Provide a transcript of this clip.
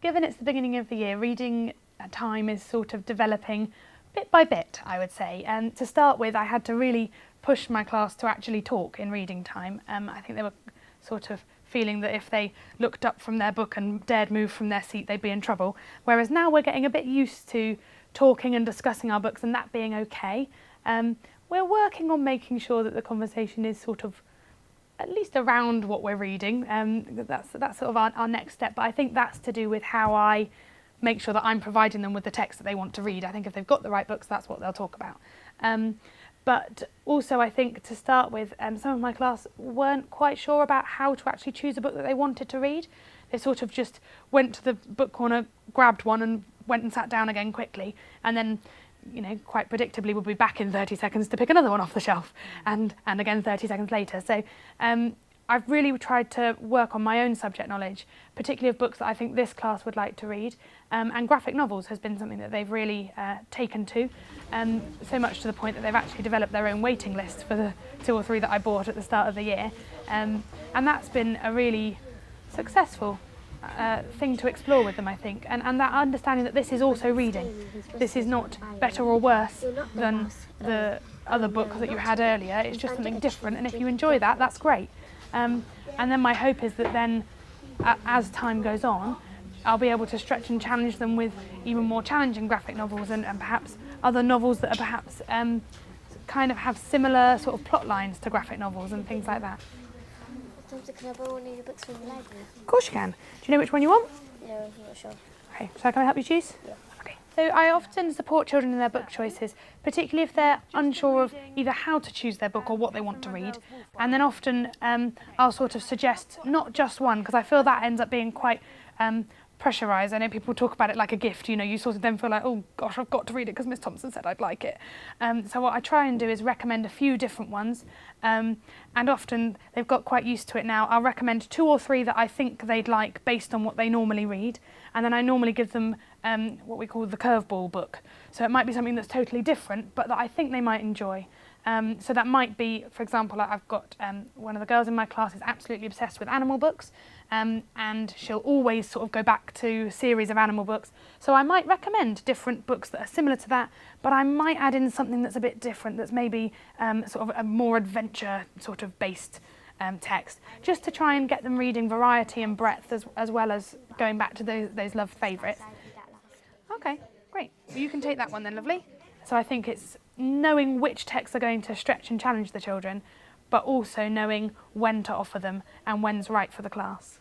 given it's the beginning of the year, reading time is sort of developing bit by bit, I would say. And to start with, I had to really push my class to actually talk in reading time. I think they were sort of feeling that if they looked up from their book and dared move from their seat, they'd be in trouble. Whereas now we're getting a bit used to talking and discussing our books and that being okay. We're working on making sure that the conversation is sort of at least around what we're reading. That's sort of our next step. But I think that's to do with how I make sure that I'm providing them with the text that they want to read. I think if they've got the right books, that's what they'll talk about. But also I think to start with, some of my class weren't quite sure about how to actually choose a book that they wanted to read. They sort of just went to the book corner, grabbed one and went and sat down again quickly, and then, you know, quite predictably would be back in 30 seconds to pick another one off the shelf, and again 30 seconds later. So I've really tried to work on my own subject knowledge, particularly of books that I think this class would like to read, and graphic novels has been something that they've really taken to, so much to the point that they've actually developed their own waiting list for the 2 or 3 that I bought at the start of the year, and that's been a really successful thing to explore with them, I think, and that understanding that this is also reading. This is not better or worse than the other book that you had earlier. It's just something different, and if you enjoy that, that's great. And then my hope is that then, as time goes on, I'll be able to stretch and challenge them with even more challenging graphic novels and perhaps other novels that are perhaps kind of have similar sort of plot lines to graphic novels and things like that. Can I borrow one of your books from the library? Of course you can. Do you know which one you want? No, I'm not sure. Okay, so can I help you choose? Yeah. Okay. So I often support children in their book choices, particularly if they're unsure of either how to choose their book or what they want to read. And then often I'll sort of suggest not just one, because I feel that ends up being quite pressurised. I know people talk about it like a gift, you know, you sort of then feel like, oh gosh, I've got to read it because Miss Thompson said I'd like it. So what I try and do is recommend a few different ones, and often they've got quite used to it now. I'll recommend 2 or 3 that I think they'd like based on what they normally read, and then I normally give them what we call the curveball book. So it might be something that's totally different, but that I think they might enjoy. So that might be, for example, I've got one of the girls in my class is absolutely obsessed with animal books, and she'll always sort of go back to a series of animal books. So I might recommend different books that are similar to that, but I might add in something that's a bit different, that's maybe sort of a more adventure sort of based text, just to try and get them reading variety and breadth as well as going back to those loved favourites. Okay, great. Well, you can take that one then, lovely. So I think it's knowing which texts are going to stretch and challenge the children, but also knowing when to offer them and when's right for the class.